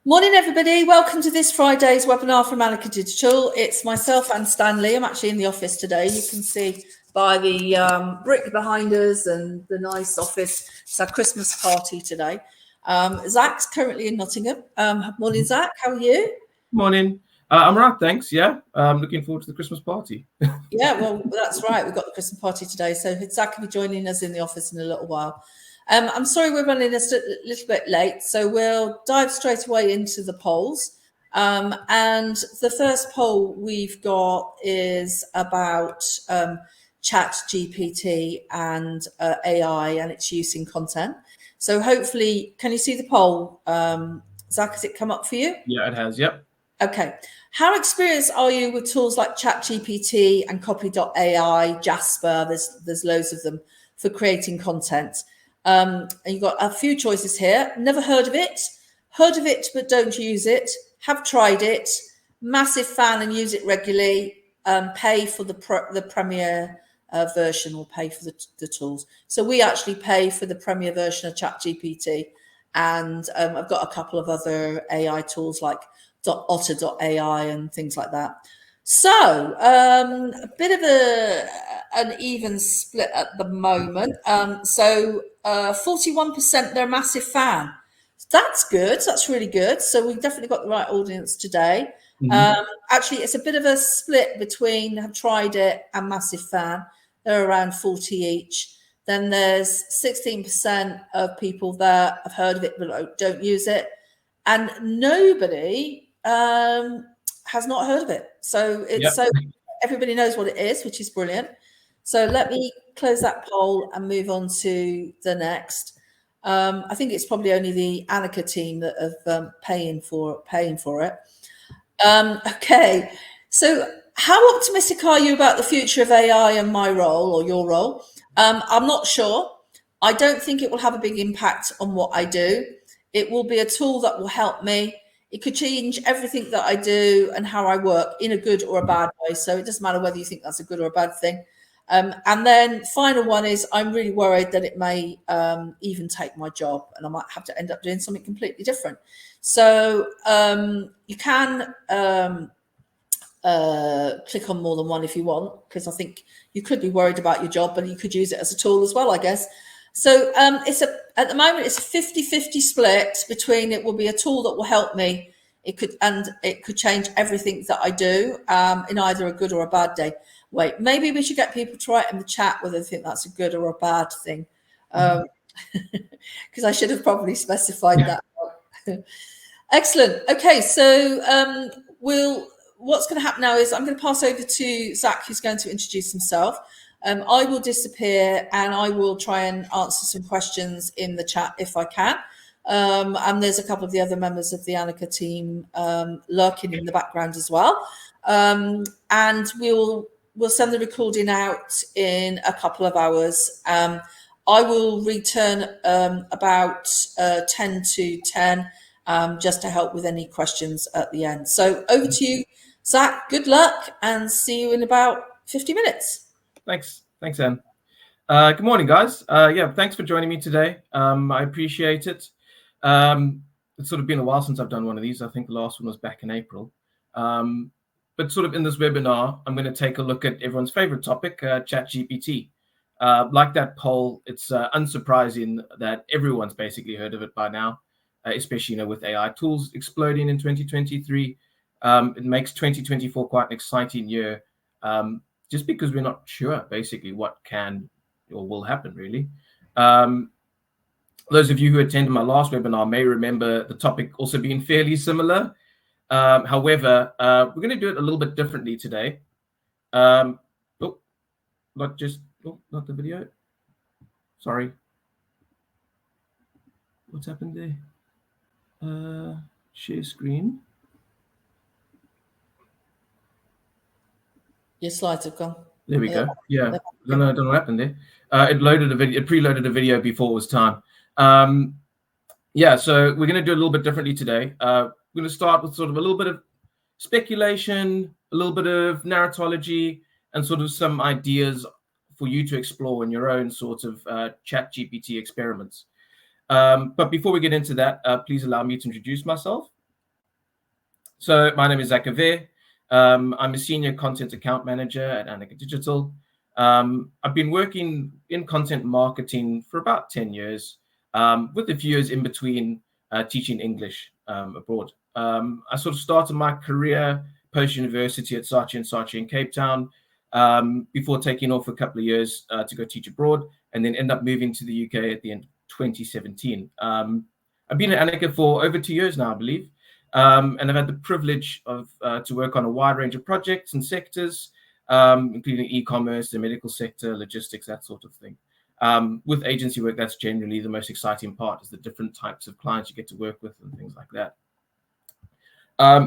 Morning, everybody. Welcome to this Friday's webinar from Manager Digital. It's myself and Stanley. I'm actually in the office today. You can see by the brick behind us and the nice office. It's our Christmas party today. Zak's currently in Nottingham. Morning, Zak. How are you? Morning. I'm right, thanks. Yeah, I'm looking forward to the Christmas party. Yeah, well, that's right. We've got the Christmas party today. So Zak will be joining us in the office in a little while. I'm sorry we're running a little bit late, so we'll dive straight away into the polls. And the first poll we've got is about ChatGPT and AI and its use in content. So hopefully, can you see the poll? Zak, has it come up for you? Yeah, it has. Yep. Okay. How experienced are you with tools like ChatGPT and Copy.ai, Jasper? There's loads of them for creating content. And you've got a few choices here. Never heard of it but don't use it, have tried it, massive fan and use it regularly, pay for the Premier version or pay for the tools. So we actually pay for the Premier version of ChatGPT, and I've got a couple of other AI tools like Otter.ai and things like that. So a bit of an even split at the moment. So 41% they're a massive fan. That's good. That's really good. So we've definitely got the right audience today. Actually, it's a bit of a split between have tried it and massive fan. They're around 40 each. Then there's 16% of people that have heard of it but don't use it. And nobody has not heard of it. So so everybody knows what it is, which is brilliant. So let me close that poll and move on to the next. I think it's probably only the Annika team that have paying for it. Okay, so how optimistic are you about the future of AI and my role or your role? I'm not sure. I don't think it will have a big impact on what I do. It will be a tool that will help me. It could change everything that I do and how I work in a good or a bad way. So it doesn't matter whether you think that's a good or a bad thing. And then final one is I'm really worried that it may even take my job and I might have to end up doing something completely different. So you can click on more than one if you want, because I think you could be worried about your job, but you could use it as a tool as well, I guess. So at the moment, it's a 50-50 split between it will be a tool that will help me. It could change everything that I do in either a good or a bad day. Wait, maybe we should get people to write in the chat whether they think that's a good or a bad thing. Because I should have probably specified that. Excellent. Okay, so what's going to happen now is I'm going to pass over to Zak, who's going to introduce himself. I will disappear and I will try and answer some questions in the chat if I can. And there's a couple of the other members of the Annika team lurking in the background as well. And we'll send the recording out in a couple of hours. I will return about 10 to 10 just to help with any questions at the end. So over to you, Zak. Good luck and see you in about 50 minutes. Thanks, Anne. Good morning, guys. Thanks for joining me today. I appreciate it. It's sort of been a while since I've done one of these. I think the last one was back in April. But sort of in this webinar, I'm going to take a look at everyone's favorite topic, ChatGPT. Like that poll, it's unsurprising that everyone's basically heard of it by now, especially with AI tools exploding in 2023. It makes 2024 quite an exciting year. Just because we're not sure, basically, what can or will happen, really. Those of you who attended my last webinar may remember the topic also being fairly similar. However, we're going to do it a little bit differently today. Not the video. Sorry. What's happened there? Share screen. Your slides have gone. There we go. Yeah, I don't know what happened there. It preloaded a video before it was time. So we're going to do a little bit differently today. We're going to start with sort of a little bit of speculation, a little bit of narratology, and sort of some ideas for you to explore in your own sort of ChatGPT experiments. But before we get into that, please allow me to introduce myself. So my name is Zak Averre. I'm a senior content account manager at Annika Digital. I've been working in content marketing for about 10 years, with a few years in between teaching English abroad. I sort of started my career post-university at Saatchi & Saatchi in Cape Town, before taking off a couple of years to go teach abroad, and then end up moving to the UK at the end of 2017. I've been at Annika for over 2 years now, I believe. And I've had the privilege of to work on a wide range of projects and sectors, including e-commerce, the medical sector, logistics, that sort of thing. With agency work, that's generally the most exciting part, is the different types of clients you get to work with and things like that.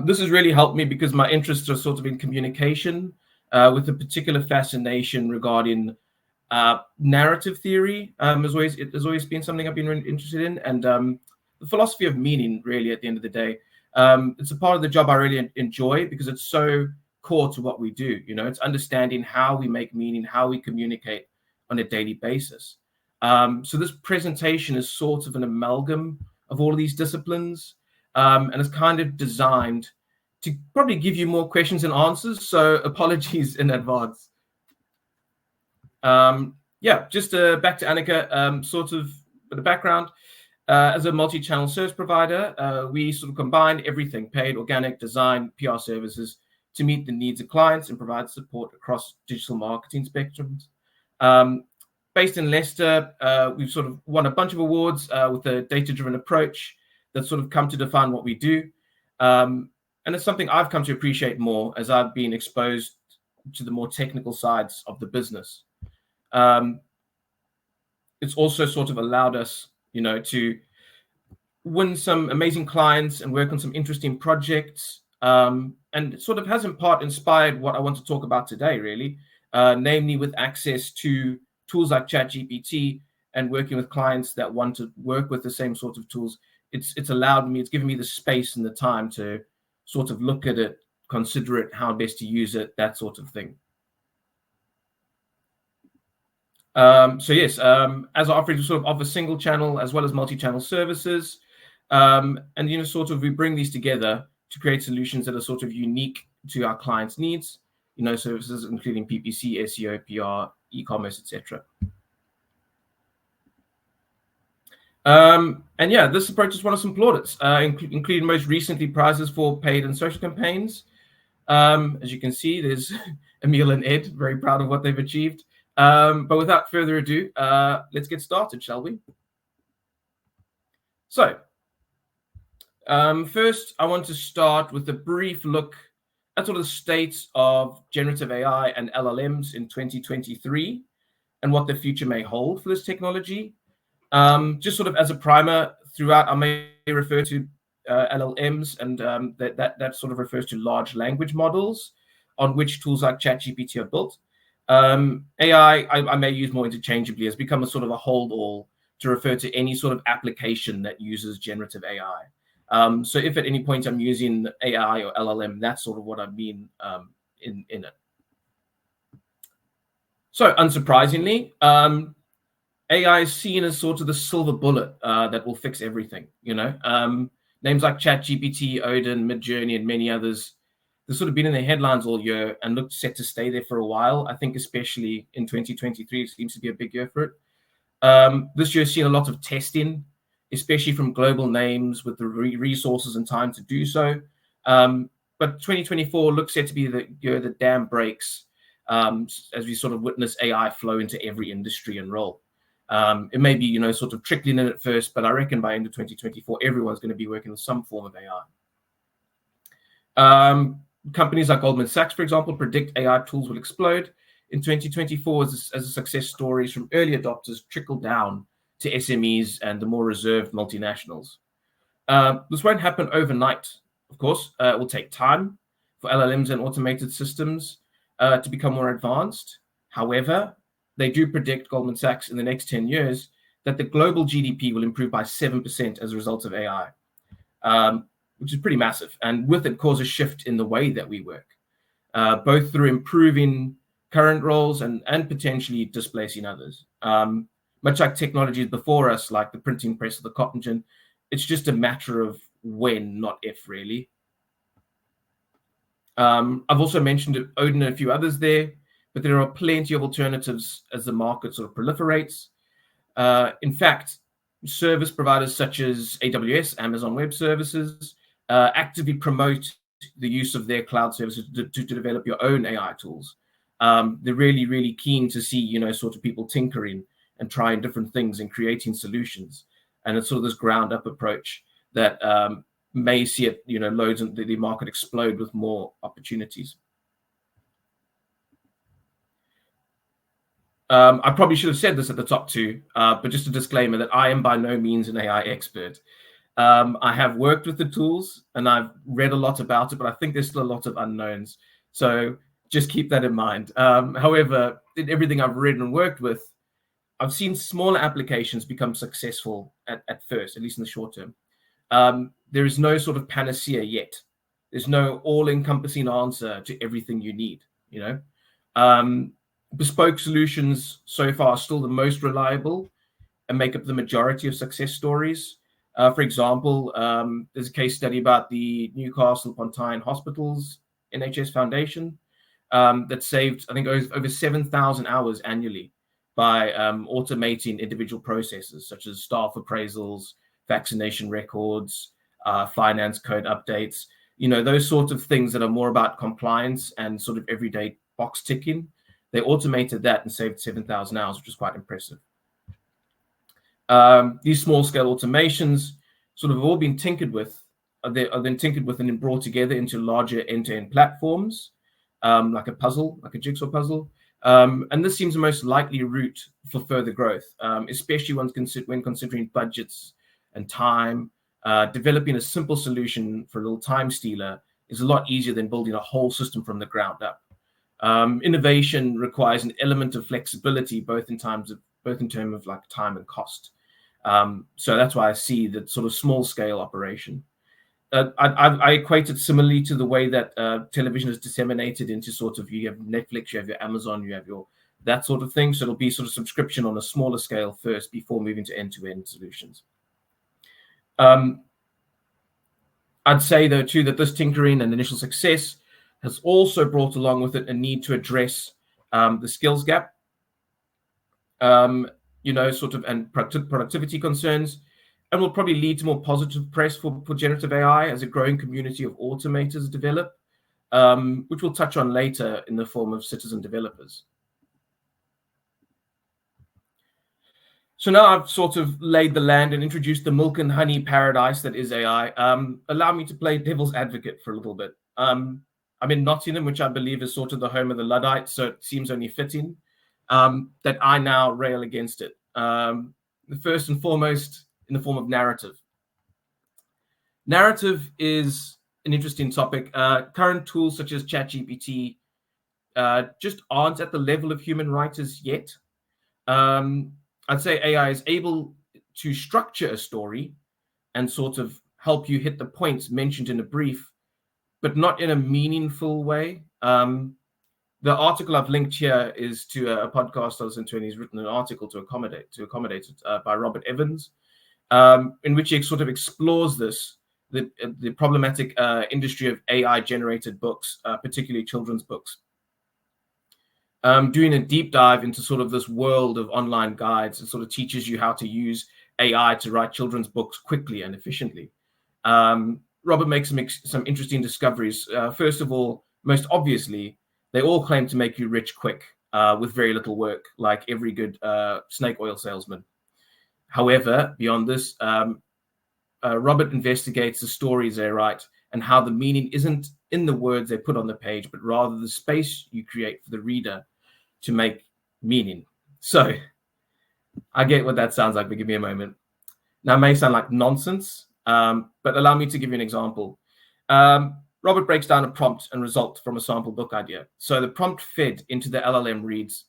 This has really helped me because my interests are sort of in communication, with a particular fascination regarding narrative theory. It has always been something I've been really interested in, and the philosophy of meaning, really, at the end of the day. It's a part of the job I really enjoy because it's so core to what we do. It's understanding how we make meaning, how we communicate on a daily basis. So this presentation is sort of an amalgam of all of these disciplines, and it's kind of designed to probably give you more questions and answers. So apologies in advance. Just back to Annika, sort of the background. As a multi-channel service provider, we sort of combine everything: paid, organic, design, PR services, to meet the needs of clients and provide support across digital marketing spectrums. Based in Leicester, we've sort of won a bunch of awards with a data-driven approach that's sort of come to define what we do. And it's something I've come to appreciate more as I've been exposed to the more technical sides of the business. It's also sort of allowed us, to win some amazing clients and work on some interesting projects. And it sort of has in part inspired what I want to talk about today, really, namely with access to tools like ChatGPT and working with clients that want to work with the same sort of tools. It's given me the space and the time to sort of look at it, consider it, how best to use it, that sort of thing. As our offering, we sort of offer single channel as well as multi-channel services. And we bring these together to create solutions that are sort of unique to our clients' needs, services including PPC, SEO, PR, e-commerce, etc. This approach has won us some plaudits, including most recently prizes for paid and social campaigns. As you can see, there's Emil and Ed, very proud of what they've achieved. But without further ado, let's get started, shall we? So, first, I want to start with a brief look at sort of the state of generative AI and LLMs in 2023 and what the future may hold for this technology. Just sort of as a primer, throughout I may refer to LLMs, and that sort of refers to large language models on which tools like ChatGPT are built. AI, I may use more interchangeably, has become a sort of a hold-all to refer to any sort of application that uses generative AI. So if at any point I'm using AI or LLM, that's sort of what I mean in it. So unsurprisingly, AI is seen as sort of the silver bullet that will fix everything. Names like ChatGPT, Odin, Midjourney, and many others, they've sort of been in the headlines all year and look set to stay there for a while. I think especially in 2023, it seems to be a big year for it. This year has seen a lot of testing, especially from global names with the resources and time to do so. But 2024 looks set to be the year the dam breaks, as we sort of witness AI flow into every industry and role. It may be, sort of trickling in at first, but I reckon by end of 2024, everyone's going to be working with some form of AI. Companies like Goldman Sachs, for example, predict AI tools will explode in 2024 as the success stories from early adopters trickle down to SMEs and the more reserved multinationals. This won't happen overnight, of course. It will take time for LLMs and automated systems to become more advanced. However, they do predict, Goldman Sachs, in the next 10 years that the global GDP will improve by 7% as a result of AI, which is pretty massive. And with it, cause a shift in the way that we work, both through improving current roles and potentially displacing others. Much like technologies before us, like the printing press or the cotton gin, it's just a matter of when, not if, really. I've also mentioned Odin and a few others there, but there are plenty of alternatives as the market sort of proliferates. In fact, service providers such as AWS, Amazon Web Services, actively promote the use of their cloud services to develop your own AI tools. They're really, really keen to see, sort of people tinkering and trying different things and creating solutions. And it's sort of this ground up approach that may see it, loads of the market explode with more opportunities. I probably should have said this at the top too, but just a disclaimer that I am by no means an AI expert. I have worked with the tools and I've read a lot about it, but I think there's still a lot of unknowns. So just keep that in mind. However, in everything I've read and worked with, I've seen smaller applications become successful at first, at least in the short term. There is no sort of panacea yet. There's no all-encompassing answer to everything you need, Bespoke solutions so far are still the most reliable and make up the majority of success stories. For example, there's a case study about the Newcastle upon Tyne Hospital's NHS Foundation that saved, I think, over 7,000 hours annually by automating individual processes such as staff appraisals, vaccination records, finance code updates, those sorts of things that are more about compliance and sort of everyday box ticking. They automated that and saved 7,000 hours, which was quite impressive. These small-scale automations sort of have all been tinkered with, are then tinkered with and then brought together into larger end-to-end platforms, like a puzzle, like a jigsaw puzzle. And this seems the most likely route for further growth, especially when considering budgets and time. Developing a simple solution for a little time stealer is a lot easier than building a whole system from the ground up. Innovation requires an element of flexibility, both in terms of like time and cost. So that's why I see that sort of small scale operation. I equate it similarly to the way that television is disseminated into sort of, you have Netflix, you have your Amazon, you have your that sort of thing. So it'll be sort of subscription on a smaller scale first before moving to end-to-end solutions. I'd say though too that this tinkering and initial success has also brought along with it a need to address the skills gap, sort of, and productivity concerns, and will probably lead to more positive press for generative AI as a growing community of automators develop, which we'll touch on later in the form of citizen developers. So now I've sort of laid the land and introduced the milk and honey paradise that is AI. Allow me to play devil's advocate for a little bit. I'm in Nottingham, which I believe is sort of the home of the Luddites, so it seems only fitting that I now rail against it. The first and foremost, in the form of narrative. Narrative is an interesting topic. Current tools such as ChatGPT just aren't at the level of human writers yet. I'd say AI is able to structure a story and sort of help you hit the points mentioned in a brief, but not in a meaningful way. The article I've linked here is to a podcast I listened to, and he's written an article to accommodate it by Robert Evans, in which he sort of explores the problematic industry of AI-generated books, particularly children's books. Doing a deep dive into sort of this world of online guides and sort of teaches you how to use AI to write children's books quickly and efficiently. Robert makes some interesting discoveries. First of all, most obviously, they all claim to make you rich quick with very little work, like every good snake oil salesman. However, beyond this, Robert investigates the stories they write and how the meaning isn't in the words they put on the page, but rather the space you create for the reader to make meaning. So I get what that sounds like, but give me a moment. Now, it may sound like nonsense, but allow me to give you an example. Robert breaks down a prompt and result from a sample book idea. So the prompt fed into the LLM reads,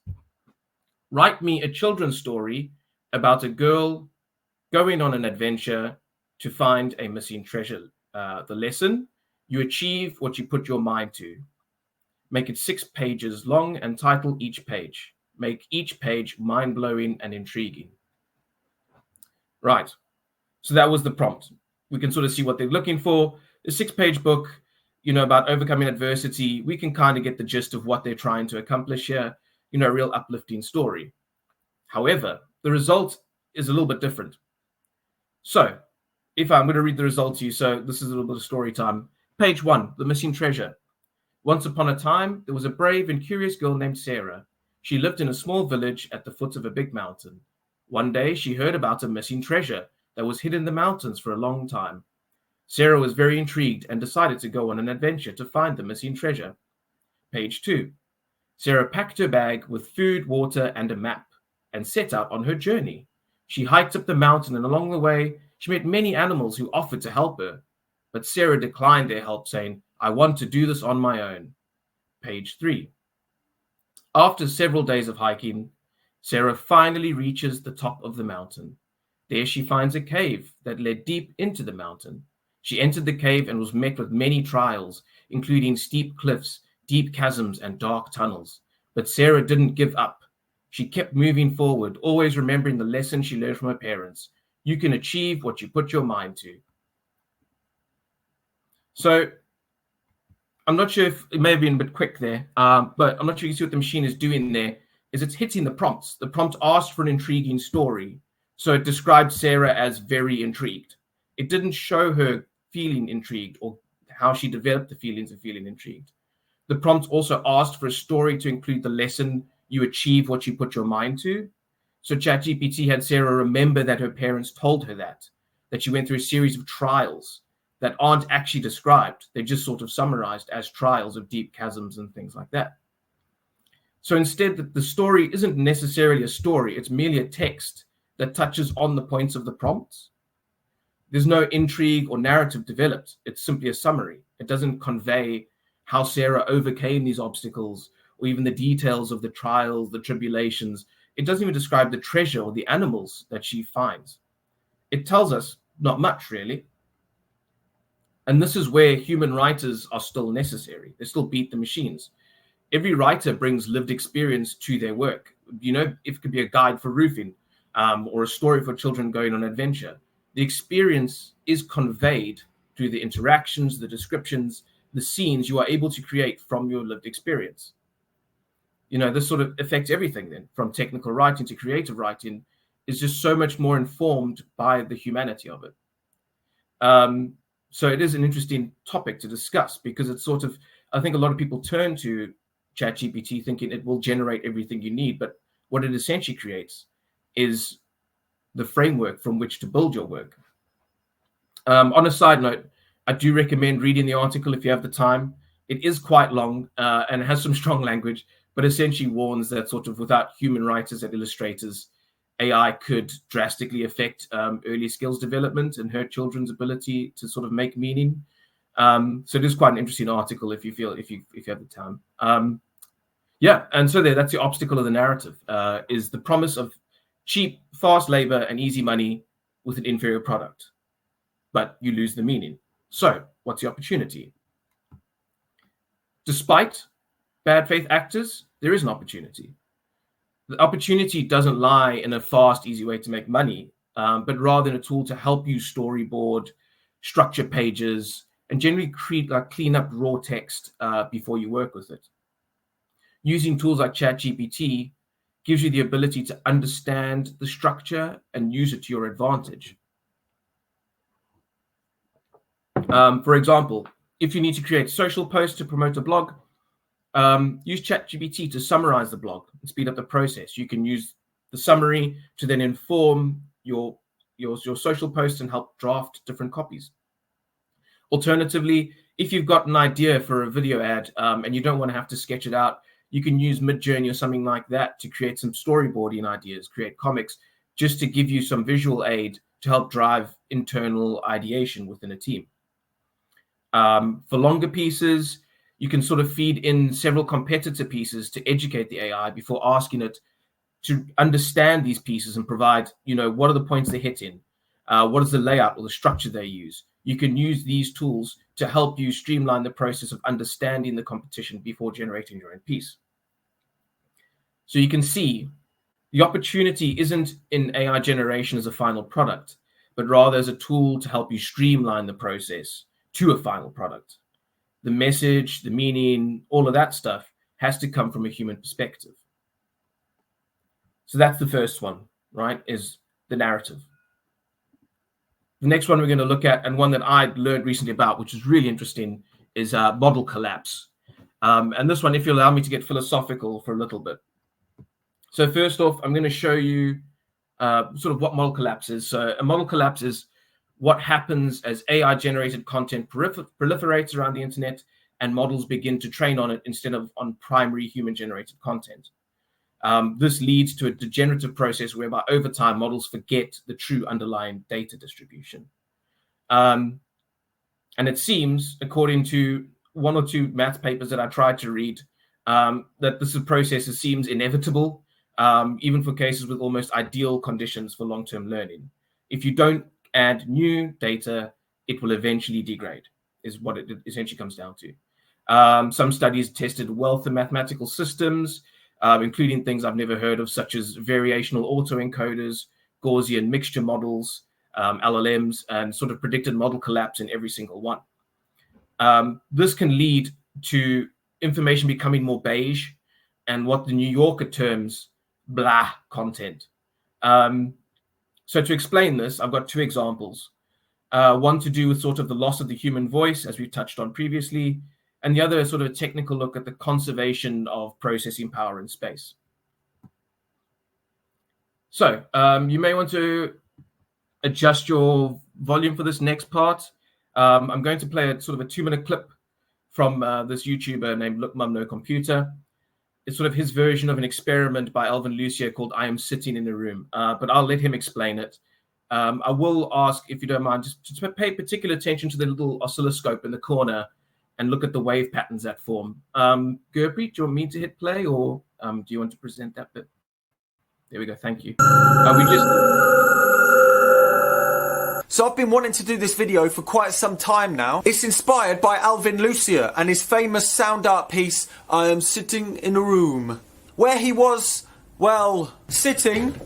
write me a children's story about a girl going on an adventure to find a missing treasure. The lesson, you achieve what you put your mind to. Make it 6 pages long and title each page. Make each page mind-blowing and intriguing. Right. So that was the prompt. We can sort of see what they're looking for. A 6-page book, about overcoming adversity, we can kind of get the gist of what they're trying to accomplish here, a real uplifting story. However, the result is a little bit different. So if I'm going to read the result to you, so this is a little bit of story time. Page 1, the missing treasure. Once upon a time, there was a brave and curious girl named Sarah. She lived in a small village at the foot of a big mountain. One day, she heard about a missing treasure that was hidden in the mountains for a long time. Sarah was very intrigued and decided to go on an adventure to find the missing treasure. Page 2. Sarah packed her bag with food, water, and a map and set out on her journey. She hiked up the mountain, and along the way, she met many animals who offered to help her. But Sarah declined their help, saying, "I want to do this on my own." Page 3. After several days of hiking, Sarah finally reaches the top of the mountain. There she finds a cave that led deep into the mountain. She entered the cave and was met with many trials, including steep cliffs, deep chasms, and dark tunnels. But Sarah didn't give up. She kept moving forward, always remembering the lesson she learned from her parents. You can achieve what you put your mind to. So I'm not sure if it may have been a bit quick there, but I'm not sure you see what the machine is doing there, is it's hitting the prompts. The prompt asked for an intriguing story. So it described Sarah as very intrigued. It didn't show her feeling intrigued or how she developed the feelings of feeling intrigued. The prompt also asked for a story to include the lesson you achieve what you put your mind to. So ChatGPT had Sarah remember that her parents told her that she went through a series of trials that aren't actually described. They're just sort of summarized as trials of deep chasms and things like that. So instead, the story isn't necessarily a story. It's merely a text that touches on the points of the prompts. There's no intrigue or narrative developed. It's simply a summary. It doesn't convey how Sarah overcame these obstacles or even the details of the trials, the tribulations. It doesn't even describe the treasure or the animals that she finds. It tells us not much, really. And this is where human writers are still necessary. They still beat the machines. Every writer brings lived experience to their work. If it could be a guide for roofing or a story for children going on adventure, the experience is conveyed through the interactions, the descriptions, the scenes you are able to create from your lived experience. This sort of affects everything then, from technical writing to creative writing, is just so much more informed by the humanity of it. So it is an interesting topic to discuss because it's sort of, I think a lot of people turn to ChatGPT thinking it will generate everything you need, but what it essentially creates is the framework from which to build your work. On a side note, I do recommend reading the article if you have the time. It is quite long and has some strong language, but essentially warns that sort of without human writers and illustrators, AI could drastically affect early skills development and hurt children's ability to sort of make meaning. So it is quite an interesting article if you have the time. And so that's the obstacle of the narrative, is the promise of cheap, fast labor and easy money with an inferior product, but you lose the meaning. So what's the opportunity? Despite bad faith actors, there is an opportunity. The opportunity doesn't lie in a fast, easy way to make money, but rather in a tool to help you storyboard, structure pages, and generally clean up raw text before you work with it. Using tools like ChatGPT gives you the ability to understand the structure and use it to your advantage. For example, if you need to create social posts to promote a blog, use ChatGPT to summarize the blog and speed up the process. You can use the summary to then inform your social posts and help draft different copies. Alternatively, if you've got an idea for a video ad and you don't want to have to sketch it out, you can use Midjourney or something like that to create some storyboarding ideas, create comics, just to give you some visual aid to help drive internal ideation within a team. For longer pieces, you can sort of feed in several competitor pieces to educate the AI before asking it to understand these pieces and provide, what are the points they hit in? What is the layout or the structure they use? You can use these tools to help you streamline the process of understanding the competition before generating your own piece. So you can see the opportunity isn't in AI generation as a final product, but rather as a tool to help you streamline the process to a final product. the message, the meaning, all of that stuff has to come from a human perspective. So that's the first one, right, is the narrative. The next one we're going to look at, and one that I learned recently about, which is really interesting, is model collapse. And this one, if you allow me to get philosophical for a little bit. So first off, I'm going to show you sort of what model collapse is. So a model collapse is what happens as AI-generated content proliferates around the internet and models begin to train on it instead of on primary human-generated content. This leads to a degenerative process whereby over time models forget the true underlying data distribution. And it seems, according to one or two math papers that I tried to read, that this process seems inevitable, even for cases with almost ideal conditions for long-term learning. If you don't add new data, it will eventually degrade, is what it essentially comes down to. Some studies tested wealth of mathematical systems, including things I've never heard of, such as variational autoencoders, Gaussian mixture models, LLMs, and sort of predicted model collapse in every single one. This can lead to information becoming more beige and what the New Yorker terms blah content. So to explain this, I've got two examples. One to do with sort of the loss of the human voice, as we touched on previously, and the other sort of a technical look at the conservation of processing power in space. So you may want to adjust your volume for this next part. I'm going to play a sort of a 2-minute clip from this YouTuber named Look Mum No Computer. It's sort of his version of an experiment by Alvin Lucier called I Am Sitting in a Room, but I'll let him explain it. I will ask, if you don't mind, just pay particular attention to the little oscilloscope in the corner and look at the wave patterns that form. Gurpreet, do you want me to hit play, or do you want to present that bit? There we go, thank you. So I've been wanting to do this video for quite some time now. It's inspired by Alvin Lucier and his famous sound art piece, I Am Sitting in a Room, where he was, well, sitting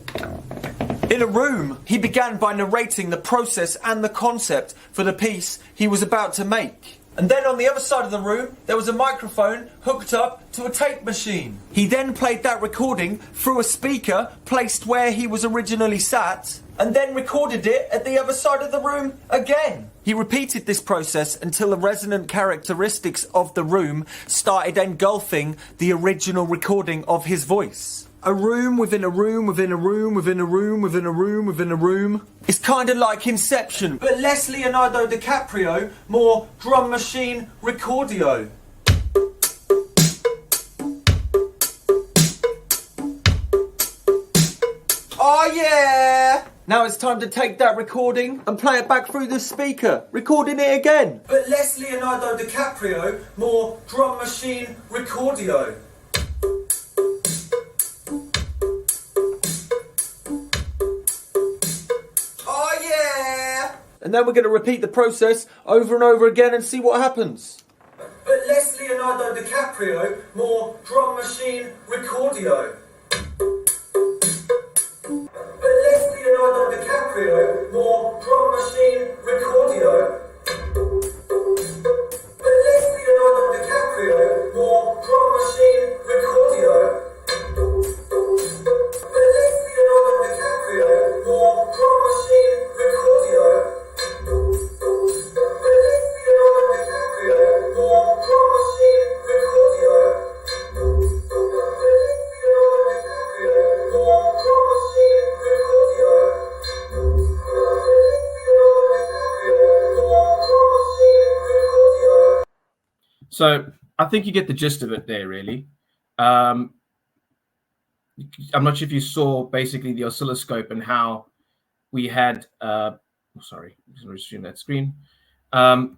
in a room. He began by narrating the process and the concept for the piece he was about to make. And then on the other side of the room, there was a microphone hooked up to a tape machine. He then played that recording through a speaker placed where he was originally sat, and then recorded it at the other side of the room again. He repeated this process until the resonant characteristics of the room started engulfing the original recording of his voice. A room within a room within a room within a room within a room within a room. It's kind of like Inception, but less Leonardo DiCaprio, more drum machine recordio. Oh yeah! Now it's time to take that recording and play it back through the speaker, recording it again. But less Leonardo DiCaprio, more drum machine recordio. Oh yeah! And then we're going to repeat the process over and over again and see what happens. But less Leonardo DiCaprio, more drum machine recordio. Leonardo DiCaprio, more drum machine recordio. Less Leonardo DiCaprio, more drum machine recordio. Less Leonardo DiCaprio, more drum machine recordio. Less Leonardo DiCaprio, more drum machine recordio. So I think you get the gist of it there, really. I'm not sure if you saw basically the oscilloscope and how we had, sorry, I'm just going to resume that screen. The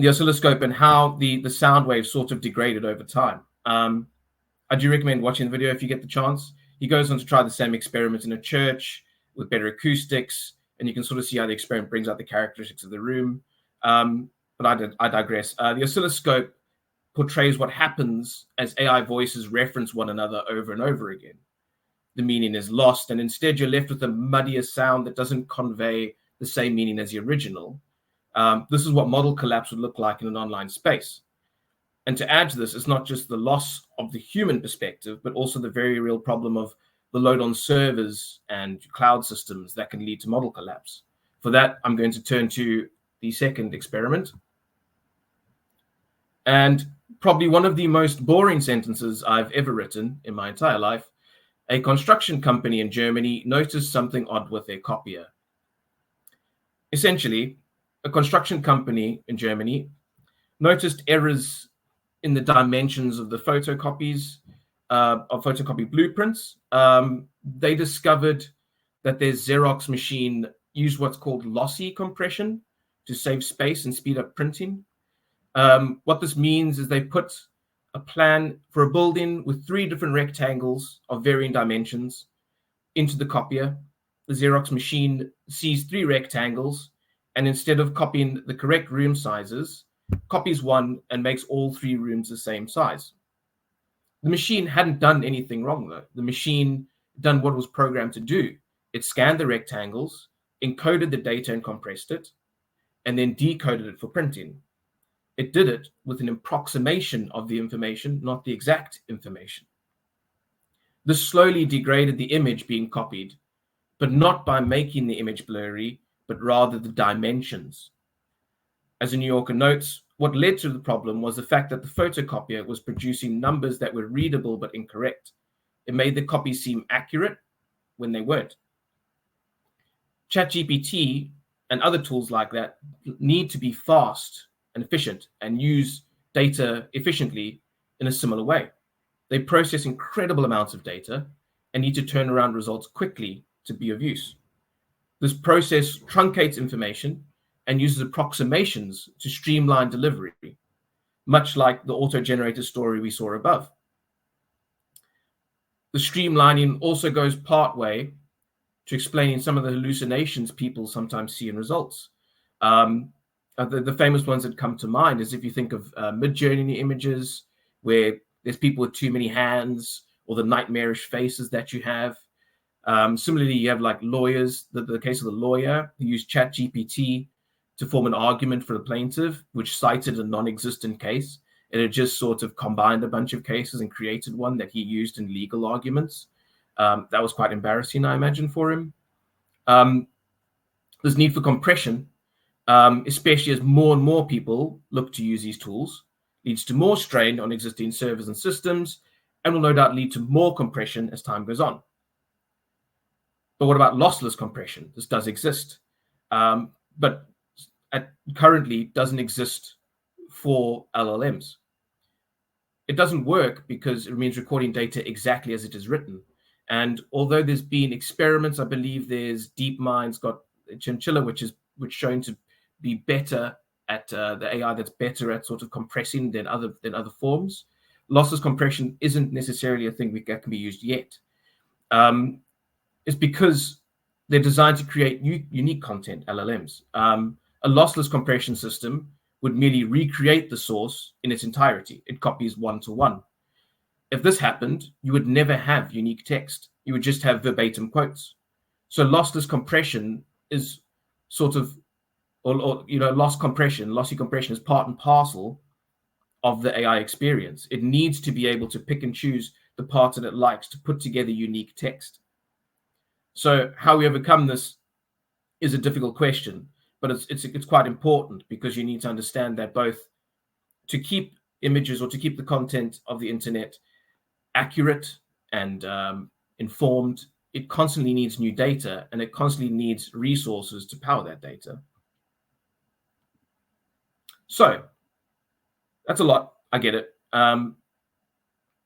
oscilloscope and how the sound waves sort of degraded over time. I do recommend watching the video if you get the chance. He goes on to try the same experiment in a church with better acoustics, and you can sort of see how the experiment brings out the characteristics of the room. But I digress. The oscilloscope portrays what happens as AI voices reference one another over and over again. The meaning is lost, and instead you're left with a muddier sound that doesn't convey the same meaning as the original. This is what model collapse would look like in an online space. And to add to this, it's not just the loss of the human perspective, but also the very real problem of the load on servers and cloud systems that can lead to model collapse. For that, I'm going to turn to the second experiment. And probably one of the most boring sentences I've ever written in my entire life. A construction company in Germany noticed something odd with their copier. Essentially, a construction company in Germany noticed errors in the dimensions of the photocopies of photocopy blueprints. They discovered that their Xerox machine used what's called lossy compression to save space and speed up printing. What this means is they put a plan for a building with 3 different rectangles of varying dimensions into the copier. The Xerox machine sees 3 rectangles, and instead of copying the correct room sizes, copies one and makes all 3 rooms the same size. The machine hadn't done anything wrong, though. The machine done what it was programmed to do. It scanned the rectangles, encoded the data and compressed it, and then decoded it for printing. It did it with an approximation of the information, not the exact information. This slowly degraded the image being copied, but not by making the image blurry, but rather the dimensions. As a New Yorker notes, what led to the problem was the fact that the photocopier was producing numbers that were readable but incorrect. It made the copies seem accurate when they weren't. ChatGPT and other tools like that need to be fast and efficient and use data efficiently in a similar way. They process incredible amounts of data and need to turn around results quickly to be of use. This process truncates information and uses approximations to streamline delivery, much like the auto-generated story we saw above. The streamlining also goes part way to explaining some of the hallucinations people sometimes see in results. The famous ones that come to mind is if you think of mid-journey images where there's people with too many hands, or the nightmarish faces that you have. Similarly, you have like lawyers, the case of the lawyer who used ChatGPT to form an argument for the plaintiff, which cited a non-existent case. And it just sort of combined a bunch of cases and created one that he used in legal arguments. That was quite embarrassing, I imagine, for him. There's need for compression, especially as more and more people look to use these tools, leads to more strain on existing servers and systems, and will no doubt lead to more compression as time goes on. But what about lossless compression? This does exist, but currently doesn't exist for LLMs. It doesn't work because it means recording data exactly as it is written. And although there's been experiments, I believe there's DeepMind's got Chinchilla, which shown to be better at the AI that's better at sort of compressing than other forms. Lossless compression isn't necessarily a thing that can be used yet. It's because they're designed to create unique content, LLMs. A lossless compression system would merely recreate the source in its entirety. It copies one-to-one. If this happened, you would never have unique text. You would just have verbatim quotes. So lossless compression is sort of, lossy compression is part and parcel of the AI experience. It needs to be able to pick and choose the parts that it likes to put together unique text. So how we overcome this is a difficult question, but it's quite important, because you need to understand that both to keep images or to keep the content of the internet accurate and informed, it constantly needs new data, and it constantly needs resources to power that data. So that's a lot. I get it. And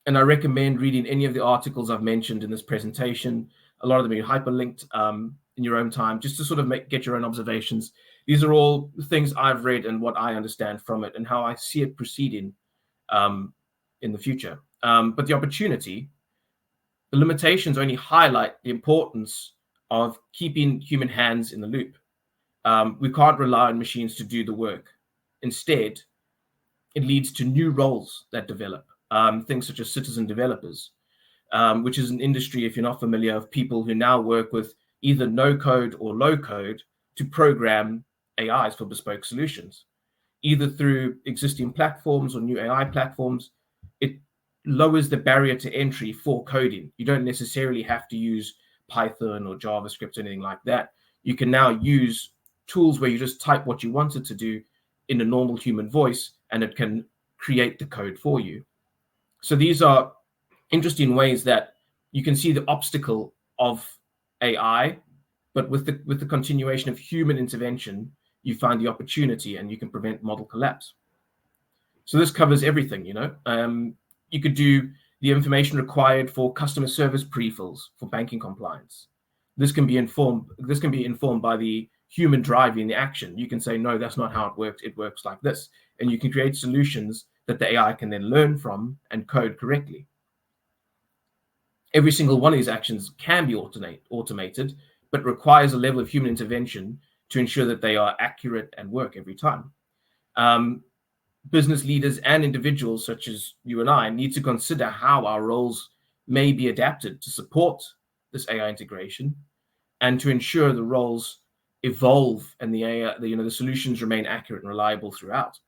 I recommend reading any of the articles I've mentioned in this presentation. A lot of them are hyperlinked in your own time, just to sort of get your own observations. These are all things I've read and what I understand from it and how I see it proceeding in the future. But the opportunity, the limitations only highlight the importance of keeping human hands in the loop. We can't rely on machines to do the work. Instead, it leads to new roles that develop, things such as citizen developers, which is an industry, if you're not familiar, of people who now work with either no code or low code to program AIs for bespoke solutions. either through existing platforms or new AI platforms, it lowers the barrier to entry for coding. You don't necessarily have to use Python or JavaScript or anything like that. You can now use tools where you just type what you want it to do in a normal human voice, and it can create the code for you. So these are interesting ways that you can see the obstacle of AI, but with the continuation of human intervention, you find the opportunity and you can prevent model collapse. So this covers everything, you could do the information required for customer service pre-fills for banking compliance. This can be informed by the human driving the action. You can say, no, that's not how it works. It works like this. And you can create solutions that the AI can then learn from and code correctly. Every single one of these actions can be automated, but requires a level of human intervention to ensure that they are accurate and work every time. Business leaders and individuals such as you and I need to consider how our roles may be adapted to support this AI integration and to ensure the roles evolve and the solutions remain accurate and reliable throughout.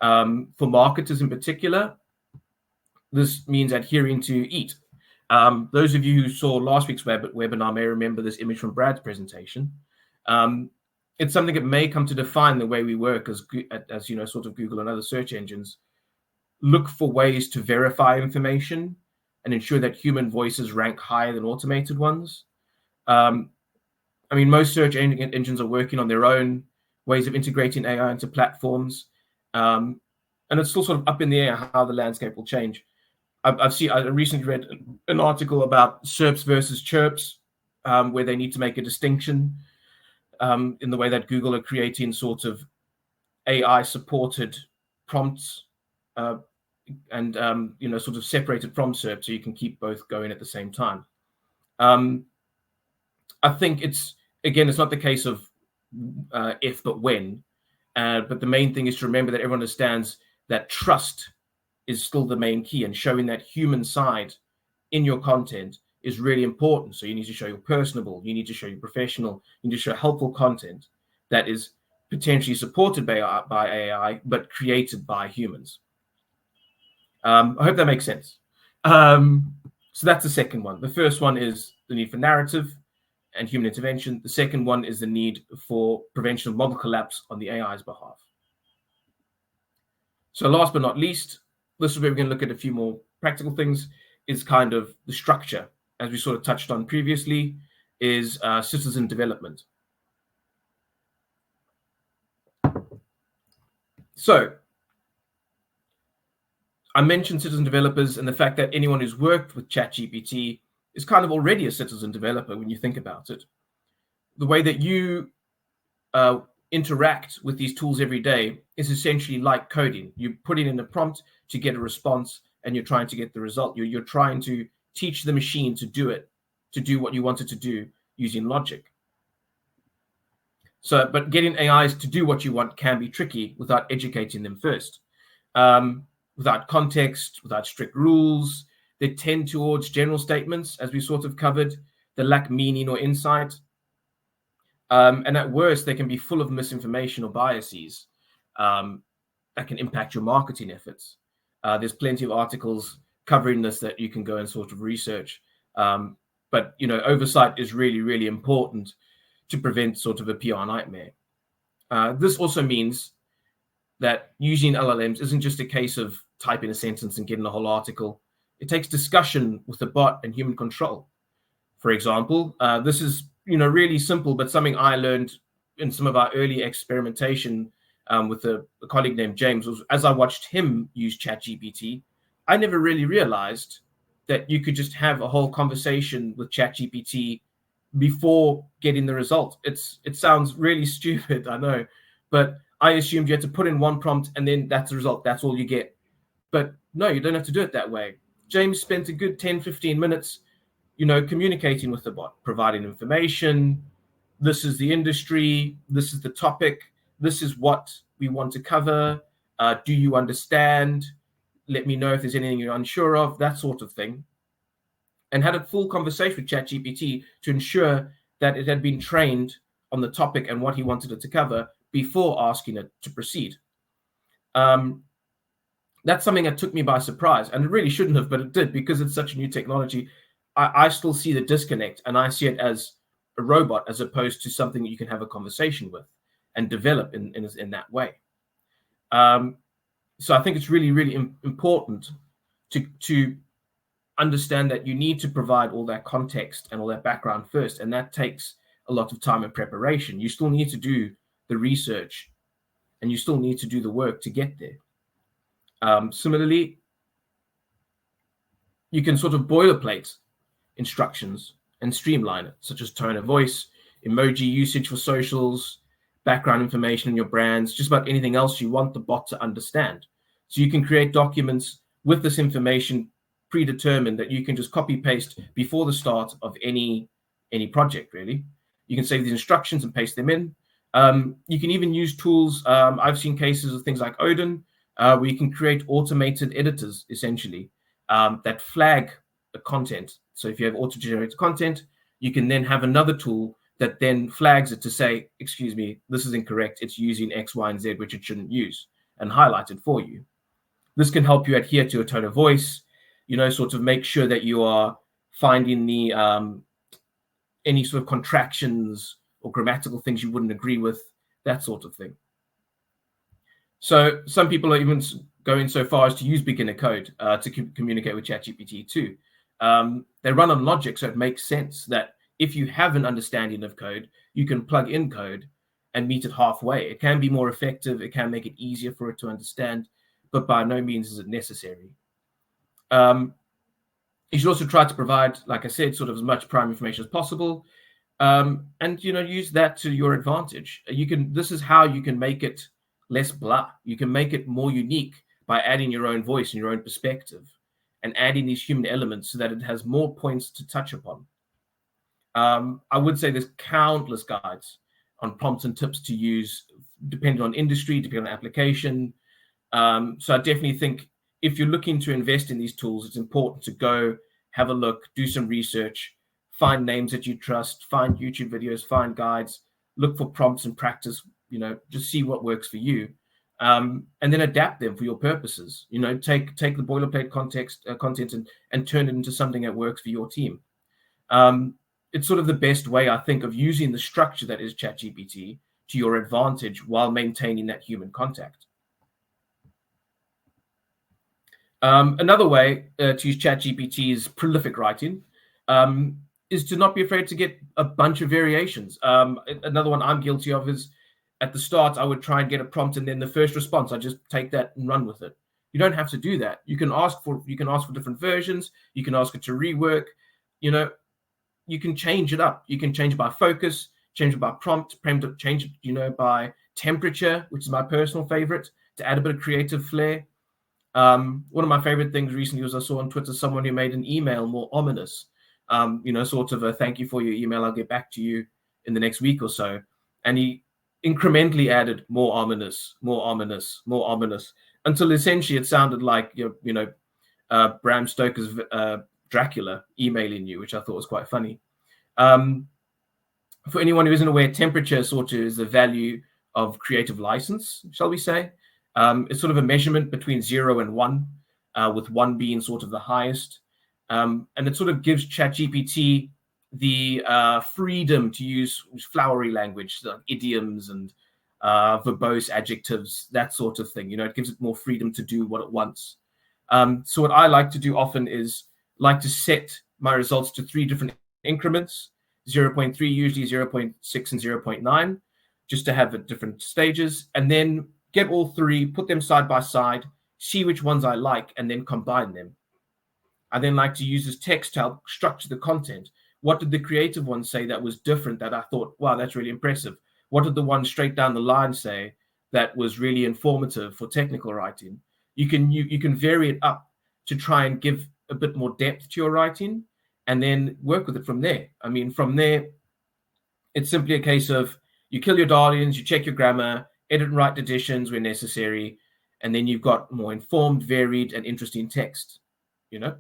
For marketers in particular, this means adhering to EAT. Those of you who saw last week's webinar may remember this image from Brad's presentation. It's something that may come to define the way we work as sort of Google and other search engines. Look for ways to verify information and ensure that human voices rank higher than automated ones. Most search engines are working on their own ways of integrating AI into platforms. And it's still sort of up in the air how the landscape will change. I recently read an article about SERPs versus chirps, where they need to make a distinction in the way that Google are creating sort of AI-supported prompts and sort of separated from SERP, so you can keep both going at the same time. I think it's not the case of if but when, but the main thing is to remember that everyone understands that trust is still the main key, and showing that human side in your content is really important. So you need to show you're personable, you need to show you're professional, you need to show helpful content that is potentially supported by AI, but created by humans. I hope that makes sense. So that's the second one. The first one is the need for narrative and human intervention. The second one is the need for prevention of model collapse on the AI's behalf. So last but not least, this is where we're going to look at a few more practical things, is kind of the structure, as we sort of touched on previously, is citizen development. So I mentioned citizen developers and the fact that anyone who's worked with ChatGPT is kind of already a citizen developer when you think about it. The way that you interact with these tools every day is essentially like coding. You put in a prompt to get a response, and you're trying to get the result. You're trying to teach the machine to do what you want it to do using logic. So, but getting AIs to do what you want can be tricky without educating them first. Without context, without strict rules, they tend towards general statements, as we sort of covered, that lack meaning or insight. And at worst, they can be full of misinformation or biases that can impact your marketing efforts. There's plenty of articles covering this that you can go and sort of research. But oversight is really, really important to prevent sort of a PR nightmare. This also means that using LLMs isn't just a case of typing a sentence and getting a whole article. It takes discussion with the bot and human control. For example, this is really simple, but something I learned in some of our early experimentation with a colleague named James was, as I watched him use ChatGPT, I never really realized that you could just have a whole conversation with ChatGPT before getting the result. It sounds really stupid, I know, but I assumed you had to put in one prompt and then that's the result. That's all you get. But no, you don't have to do it that way. James spent a good 10, 15 minutes, communicating with the bot, providing information. This is the industry. This is the topic. This is what we want to cover. Do you understand? Let me know if there's anything you're unsure of, that sort of thing. And had a full conversation with ChatGPT to ensure that it had been trained on the topic and what he wanted it to cover before asking it to proceed. That's something that took me by surprise, and it really shouldn't have, but it did, because it's such a new technology. I still see the disconnect, and I see it as a robot as opposed to something that you can have a conversation with and develop in that way. So I think it's really, really important to understand that you need to provide all that context and all that background first, and that takes a lot of time and preparation. You still need to do the research, and you still need to do the work to get there. Similarly, you can sort of boilerplate instructions and streamline it, such as tone of voice, emoji usage for socials, background information in your brands, just about anything else you want the bot to understand. So you can create documents with this information predetermined that you can just copy paste before the start of any project, really. You can save these instructions and paste them in. You can even use tools. I've seen cases of things like Odin, where you can create automated editors, essentially, that flag the content. So if you have auto-generated content, you can then have another tool that then flags it to say, excuse me, this is incorrect. It's using X, Y, and Z, which it shouldn't use, and highlight it for you. This can help you adhere to a tone of voice, sort of make sure that you are finding the any sort of contractions or grammatical things you wouldn't agree with, that sort of thing. So some people are even going so far as to use beginner code to communicate with ChatGPT too. They run on logic, so it makes sense that if you have an understanding of code, you can plug in code and meet it halfway. It can be more effective. It can make it easier for it to understand, but by no means is it necessary. You should also try to provide, like I said, sort of as much prime information as possible, and use that to your advantage. This is how you can make it less blah. You can make it more unique by adding your own voice and your own perspective, and adding these human elements so that it has more points to touch upon. I would say there's countless guides on prompts and tips to use, depending on industry, depending on application. So I definitely think if you're looking to invest in these tools, it's important to go have a look, do some research, find names that you trust, find YouTube videos, find guides, look for prompts and practice, just see what works for you. And then adapt them for your purposes. Take the boilerplate content and turn it into something that works for your team. It's sort of the best way, I think, of using the structure that is ChatGPT to your advantage while maintaining that human contact. Another way to use ChatGPT's prolific writing is to not be afraid to get a bunch of variations. Another one I'm guilty of is, at the start, I would try and get a prompt, and then the first response, I just take that and run with it. You don't have to do that. You can ask for different versions. You can ask it to rework. You can change it up. You can change it by focus, change it by prompt, change it, by temperature, which is my personal favorite, to add a bit of creative flair. One of my favorite things recently was I saw on Twitter someone who made an email more ominous. Sort of a thank you for your email. I'll get back to you in the next week or so. And he incrementally added more ominous, until essentially it sounded like Bram Stoker's Dracula emailing you, which I thought was quite funny. For anyone who isn't aware, temperature sort of is the value of creative license, shall we say. It's sort of a measurement between 0 and 1, with 1 being sort of the highest. And it sort of gives ChatGPT the freedom to use flowery language, so idioms and verbose adjectives, that sort of thing. It gives it more freedom to do what it wants. So what I like to do often is to set my results to 3 different increments, 0.3, usually 0.6 and 0.9, just to have at different stages, and then get all 3, put them side by side, see which ones I like, and then combine them. I then like to use this text to help structure the content. What did the creative one say that was different, that I thought, wow, that's really impressive? What did the one straight down the line say that was really informative for technical writing? You can vary it up to try and give a bit more depth to your writing, and then work with it from there. I mean, from there, it's simply a case of you kill your darlings, you check your grammar, edit and write additions where necessary, and then you've got more informed, varied, and interesting text.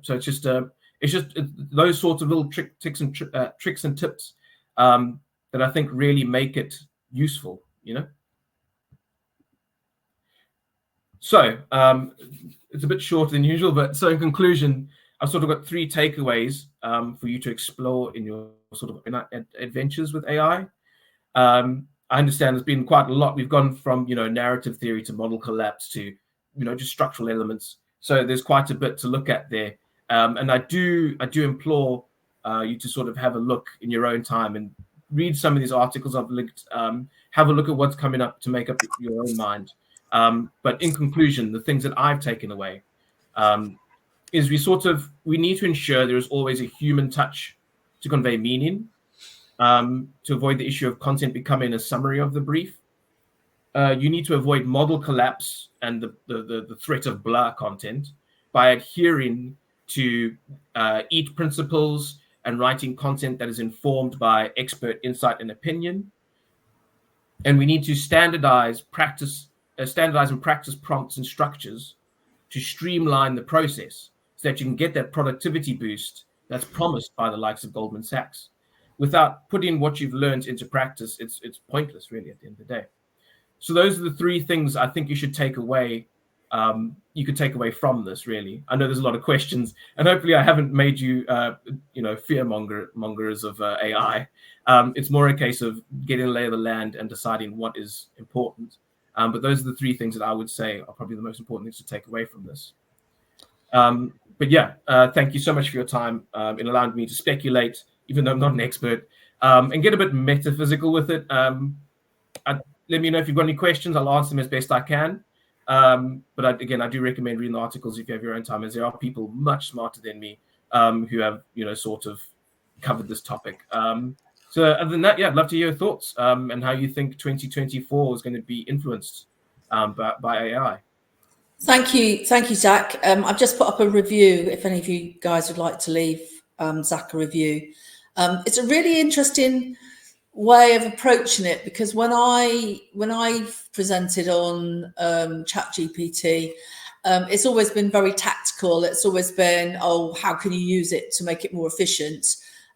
So it's just those sorts of little tricks and tips that I think really make it useful. So it's a bit shorter than usual, but so in conclusion, I've sort of got 3 takeaways for you to explore in your sort of adventures with AI. I understand there's been quite a lot. We've gone from, narrative theory to model collapse to, just structural elements. So there's quite a bit to look at there. And I do implore you to sort of have a look in your own time and read some of these articles I've linked. Have a look at what's coming up to make up your own mind. But in conclusion, the things that I've taken away is we need to ensure there is always a human touch to convey meaning, to avoid the issue of content becoming a summary of the brief. You need to avoid model collapse and the threat of blur content by adhering to EAT principles and writing content that is informed by expert insight and opinion. And we need to standardize and practice prompts and structures to streamline the process so that you can get that productivity boost that's promised by the likes of Goldman Sachs. Without putting what you've learned into practice, it's pointless, really, at the end of the day. So those are the 3 things I think you should take away. You could take away from this, really. I know there's a lot of questions, and hopefully I haven't made you, fear mongers of AI. It's more a case of getting a lay of the land and deciding what is important. But those are the 3 things that I would say are probably the most important things to take away from this. But yeah, thank you so much for your time in allowing me to speculate, even though I'm not an expert, and get a bit metaphysical with it. Let me know if you've got any questions. I'll answer them as best I can. But I do recommend reading the articles if you have your own time, as there are people much smarter than me who have, sort of covered this topic. So other than that, yeah, I'd love to hear your thoughts and how you think 2024 is going to be influenced by AI. Thank you, Zach. I've just put up a review. If any of you guys would like to leave Zach a review, it's a really interesting way of approaching it, because when I've presented on ChatGPT, it's always been very tactical. It's always been, how can you use it to make it more efficient?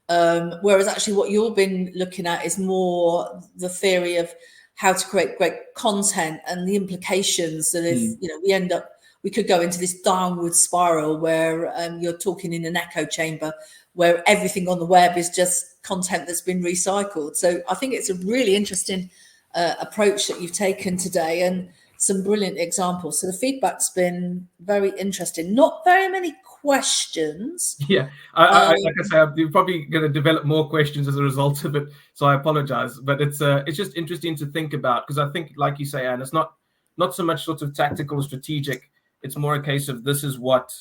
Whereas actually what you've been looking at is more the theory of how to create great content and the implications that if we could go into this downward spiral where you're talking in an echo chamber where everything on the web is just content that's been recycled. So I think it's a really interesting approach that you've taken today, and some brilliant examples. So the feedback's been very interesting. Not very many questions. Yeah, like I say, you're probably going to develop more questions as a result of it, so I apologize. But it's just interesting to think about, because I think, like you say, Anne, it's not so much sort of tactical or strategic. It's more a case of this is what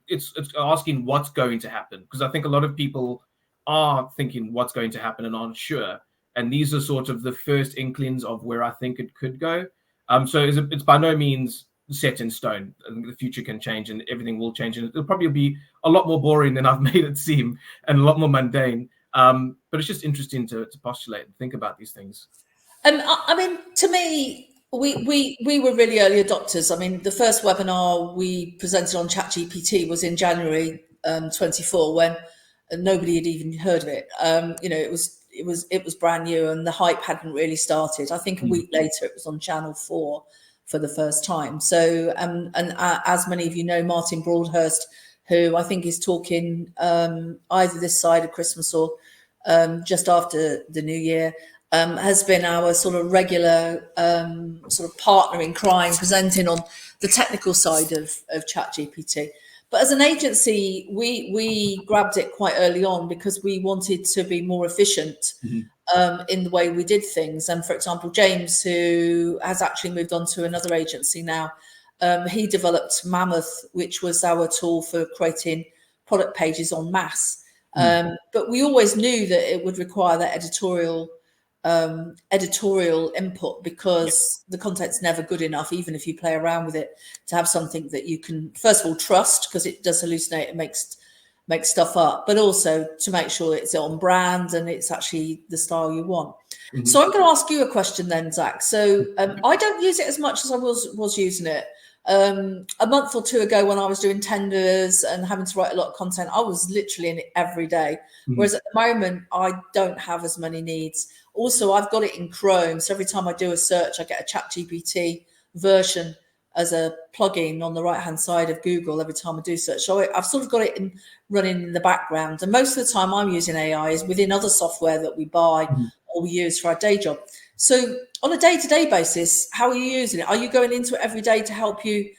it's asking what's going to happen, because I think a lot of people are thinking what's going to happen and aren't sure. And these are sort of the first inklings of where I think it could go. So it's by no means set in stone. I think the future can change and everything will change. And it'll probably be a lot more boring than I've made it seem, and a lot more mundane. But it's just interesting to postulate and think about these things. I mean, to me, we were really early adopters. I mean, the first webinar we presented on ChatGPT was in January 24, when nobody had even heard of it. It was brand new and the hype hadn't really started. I think a week later it was on Channel 4 for the first time. So, and as many of you know, Martin Broadhurst, who I think is talking either this side of Christmas or just after the New Year, has been our sort of regular sort of partner in crime, presenting on the technical side of ChatGPT. But as an agency, we grabbed it quite early on because we wanted to be more efficient in the way we did things. And for example, James, who has actually moved on to another agency now, he developed Mammoth, which was our tool for creating product pages en masse. But we always knew that it would require that editorial input, because the content's never good enough, even if you play around with it, to have something that you can first of all trust, because it does hallucinate and makes stuff up, but also to make sure it's on brand and it's actually the style you want. So I'm going to ask you a question then, Zach. So I don't use it as much as I was using it. A month or two ago, when I was doing tenders and having to write a lot of content, I was literally in it every day. Whereas at the moment, I don't have as many needs. Also, I've got it in Chrome. So every time I do a search, I get a ChatGPT version as a plugin on the right hand side of Google every time I do search. So I've sort of got it running in the background. And most of the time I'm using AI is within other software that we buy or we use for our day job. So on a day-to-day basis, how are you using it? Are you going into it every day to help you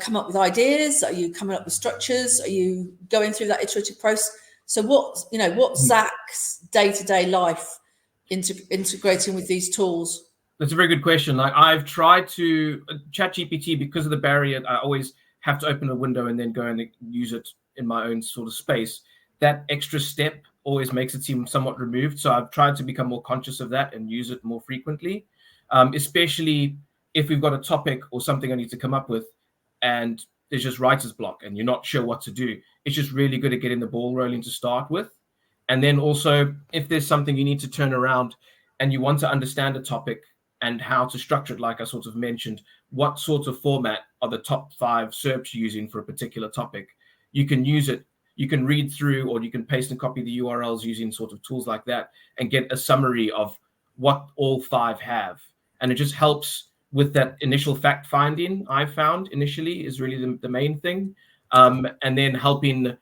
come up with ideas? Are you coming up with structures? Are you going through that iterative process? So what's Zak's day-to-day life integrating with these tools? That's a very good question. Like, I've tried to ChatGPT, because of the barrier, I always have to open a window and then go and use it in my own sort of space. That extra step always makes it seem somewhat removed. So I've tried to become more conscious of that and use it more frequently, especially if we've got a topic or something I need to come up with and there's just writer's block and you're not sure what to do. It's just really good at getting the ball rolling to start with. And then also, if there's something you need to turn around and you want to understand a topic and how to structure it, like I sort of mentioned, what sort of format are the top 5 SERPs using for a particular topic? You can use it, you can read through, or you can paste and copy the URLs using sort of tools like that and get a summary of what all 5 have. And it just helps with that initial fact finding. I found initially is really the main thing. And then helping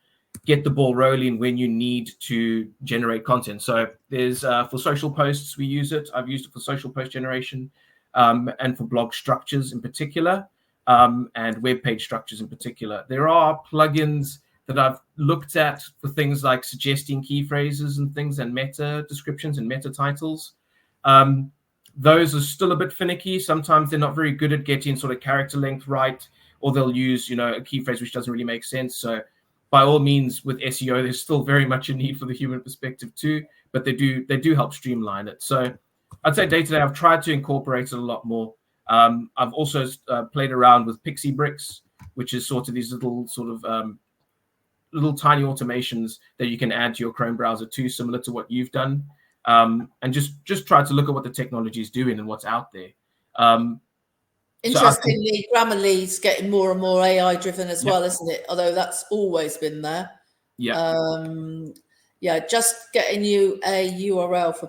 get the ball rolling when you need to generate content. So there's for social posts, we use it. I've used it for social post generation and for blog structures in particular, and web page structures in particular. There are plugins that I've looked at for things like suggesting key phrases and things, and meta descriptions and meta titles. Those are still a bit finicky. Sometimes they're not very good at getting sort of character length right, or they'll use, a key phrase which doesn't really make sense. So by all means, with SEO, there's still very much a need for the human perspective too, but they do help streamline it. So I'd say day to day, I've tried to incorporate it a lot more. I've also played around with Pixie Bricks, which is sort of these little little tiny automations that you can add to your Chrome browser too, similar to what you've done, and just try to look at what the technology is doing and what's out there. Interestingly, Grammarly's getting more and more AI driven as well, isn't it? Although that's always been there. Just getting you a URL for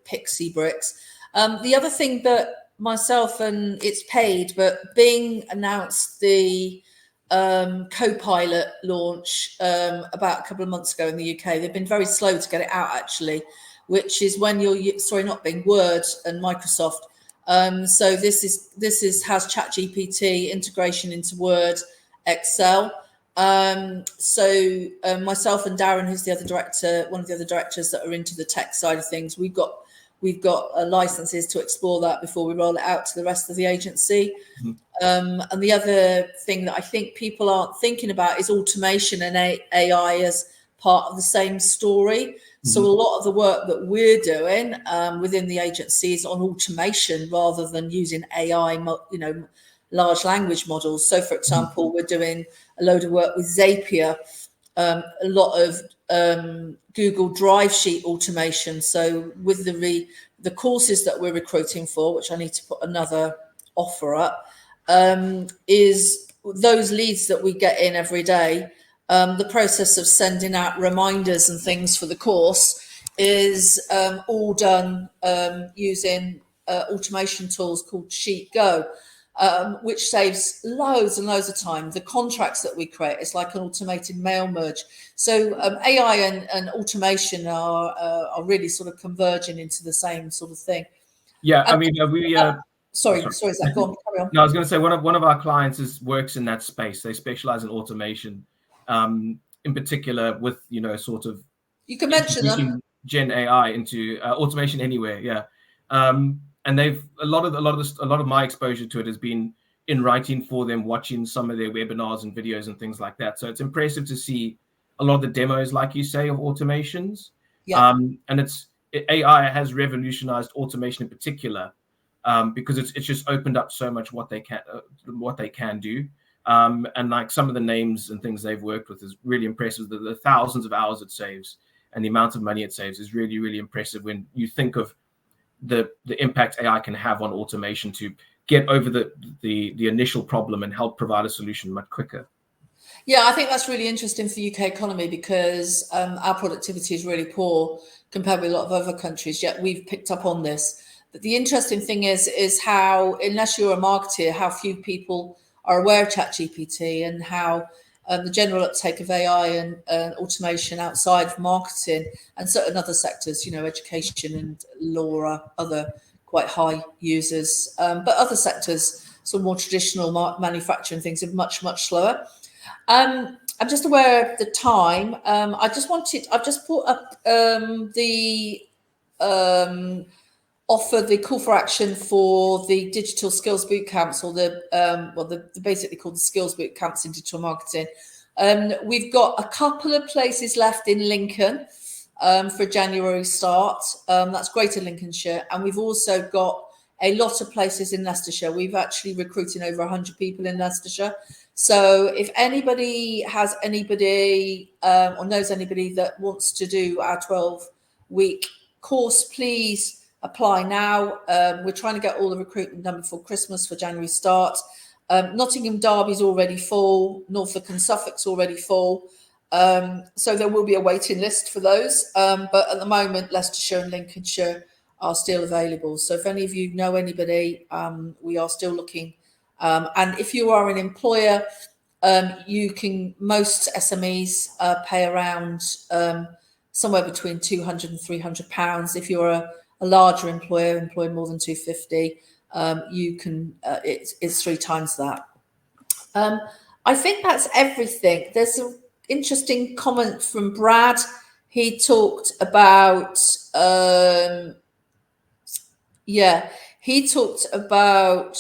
Pixie Bricks. The other thing that myself, and it's paid, but Bing announced the Copilot launch about a couple of months ago in the UK. They've been very slow to get it out, actually, which is when not Bing, Word and Microsoft. So this has ChatGPT integration into Word, Excel. So myself and Darren, who's the other director, one of the other directors that are into the tech side of things, we've got licenses to explore that before we roll it out to the rest of the agency. And the other thing that I think people aren't thinking about is automation and AI as part of the same story. So a lot of the work that we're doing within the agency is on automation rather than using AI, large language models. So, for example, we're doing a load of work with Zapier, a lot of Google Drive sheet automation. So with the courses that we're recruiting for, which I need to put another offer up, is those leads that we get in every day. The process of sending out reminders and things for the course is all done using automation tools called Sheet Go, which saves loads and loads of time. The contracts that we create is like an automated mail merge. So AI and automation are really sort of converging into the same sort of thing. Yeah, I mean, Sorry, Zach, go on, carry on. No, I was going to say one of our clients works in that space. They specialize in automation, in particular with sort of you can mention them. Gen AI into automation anywhere. Yeah, and they've a lot of my exposure to it has been in writing for them, watching some of their webinars and videos and things like that. So it's impressive to see a lot of the demos, like you say, of automations. Yeah. And AI has revolutionized automation in particular. Because it's just opened up so much what they can do, and like some of the names and things they've worked with is really impressive. The thousands of hours it saves and the amount of money it saves is really, really impressive when you think of the impact AI can have on automation to get over the initial problem and help provide a solution much quicker. Yeah, I think that's really interesting for the UK economy because our productivity is really poor compared with a lot of other countries. Yet we've picked up on this. But the interesting thing is how, unless you're a marketer, how few people are aware of ChatGPT, and how the general uptake of AI and automation outside of marketing and certain other sectors, you know, education and law are other quite high users. But other sectors, sort of more traditional manufacturing things, are much, much slower. I'm just aware of the time. I've just put up the offer, the call for action for the digital skills boot camps, or the basically called the skills boot camps in digital marketing. We've got a couple of places left in Lincoln for January start. That's Greater Lincolnshire, and we've also got a lot of places in Leicestershire. We've actually recruiting over 100 people in Leicestershire. So if anybody has anybody or knows anybody that wants to do our 12-week course, please apply now. We're trying to get all the recruitment done before Christmas for January start. Nottingham Derby's already full. Norfolk and Suffolk's already full. So there will be a waiting list for those. But at the moment, Leicestershire and Lincolnshire are still available. So if any of you know anybody, we are still looking. And if you are an employer, you can, most SMEs pay around somewhere between £200 and £300. If you're a larger employer, employing more than 250, you can, it's 3 times that. I think that's everything. There's an interesting comment from Brad. He talked about, he talked about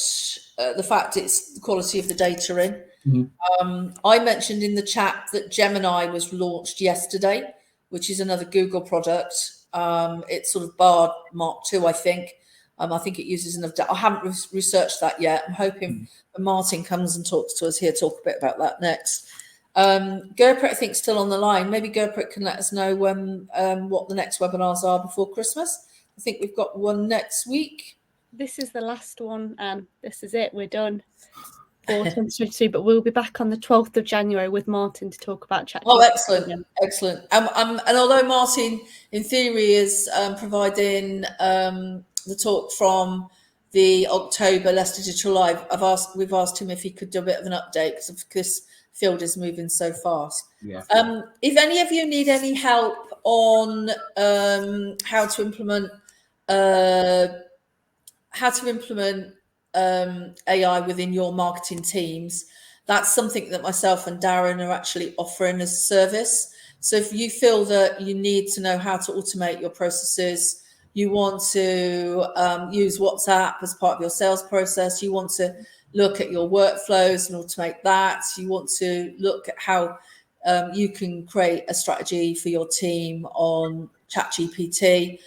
the fact it's the quality of the data in. Mm-hmm. I mentioned in the chat that Gemini was launched yesterday, which is another Google product. It's sort of Bard Mark II, I think. I think it uses enough data. I haven't researched that yet. I'm hoping when Martin comes and talks to us, he'll talk a bit about that next. Gurpreet, I think, still on the line. Maybe Gurpreet can let us know when what the next webinars are before Christmas. I think we've got one next week. This is the last one, and this is it. We're done for 2022, but we'll be back on the 12th of January with Martin to talk about ChatGPT. Oh, excellent, excellent. And although Martin, in theory, is providing the talk from the October Leicester Digital Live, we've asked him if he could do a bit of an update, because this field is moving so fast. Yeah. If any of you need any help on how to implement AI within your marketing teams, that's something that myself and Darren are actually offering as a service. So if you feel that you need to know how to automate your processes, you want to use WhatsApp as part of your sales process, you want to look at your workflows and automate that, you want to look at how you can create a strategy for your team on ChatGPT,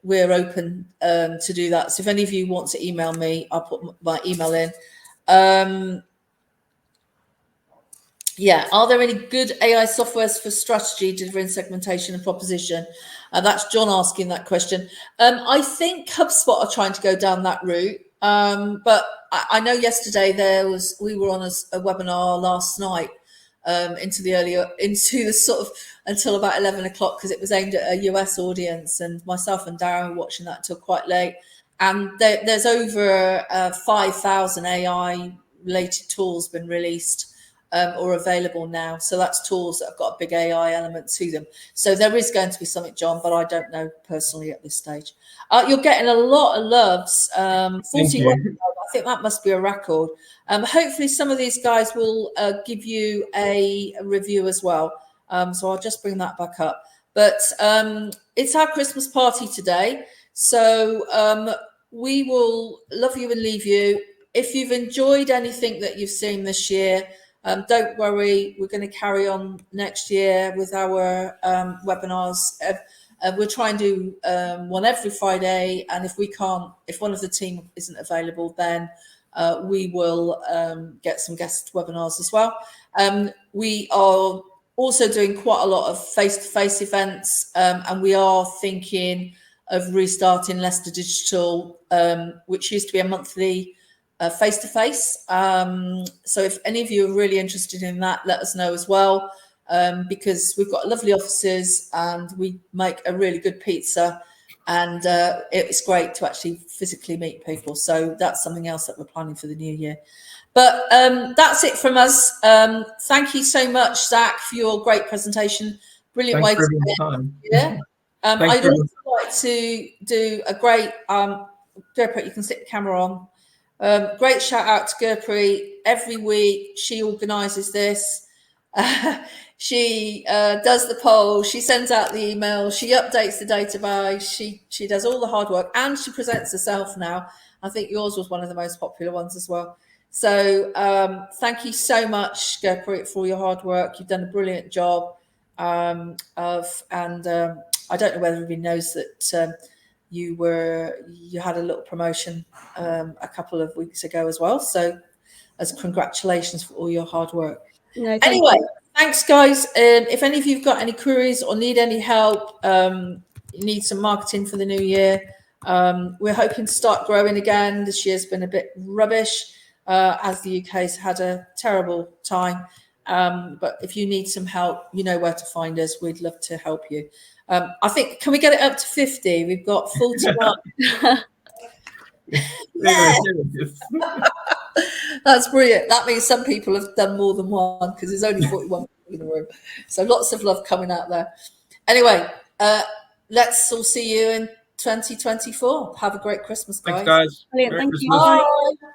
we're open to do that. So if any of you want to email me, I'll put my email in. Are there any good AI softwares for strategy, delivering segmentation and proposition? That's John asking that question. I think HubSpot are trying to go down that route. But I know yesterday we were on a webinar last night into the sort of until about 11 o'clock, because it was aimed at a US audience, and myself and Darren were watching that until quite late. And there's over 5,000 AI related tools been released or available now. So that's tools that have got a big AI element to them. So there is going to be something, John, but I don't know personally at this stage. You're getting a lot of loves. 41, I think that must be a record. Hopefully some of these guys will give you a review as well. So I'll just bring that back up. But it's our Christmas party today. So we will love you and leave you. If you've enjoyed anything that you've seen this year, don't worry, we're going to carry on next year with our webinars. We'll try and do one every Friday, and if one of the team isn't available, then we will get some guest webinars as well. We are also doing quite a lot of face-to-face events, and we are thinking of restarting Leicester Digital, which used to be a monthly face-to-face. So if any of you are really interested in that, let us know as well, because we've got lovely offices and we make a really good pizza, and it's great to actually physically meet people. So that's something else that we're planning for the new year. But that's it from us. Thank you so much, Zach, for your great presentation. Brilliant Thanks way for to your time. yeah. Thanks I'd for also like to do a great Gurpreet, you can stick the camera on. Great shout out to Gurpreet. Every week she organises this. She does the poll. She sends out the email. She updates the database. She does all the hard work, and she presents herself now. I think yours was one of the most popular ones as well. So thank you so much, Gurpreet, for all your hard work. You've done a brilliant job. I don't know whether everybody knows that you had a little promotion a couple of weeks ago as well. So as congratulations for all your hard work. No, anyway, thanks guys. If any of you've got any queries or need any help, you need some marketing for the new year, we're hoping to start growing again. This year's been a bit rubbish as the UK's had a terrible time. But if you need some help, you know where to find us. We'd love to help you. I think, can we get it up to 50? We've got 41. Yeah. That's brilliant. That means some people have done more than one, because there's only 41 people in the room. So lots of love coming out there. Anyway, let's all see you in 2024. Have a great Christmas, guys. Thanks, guys. Brilliant. Merry Thank Christmas. you. Bye.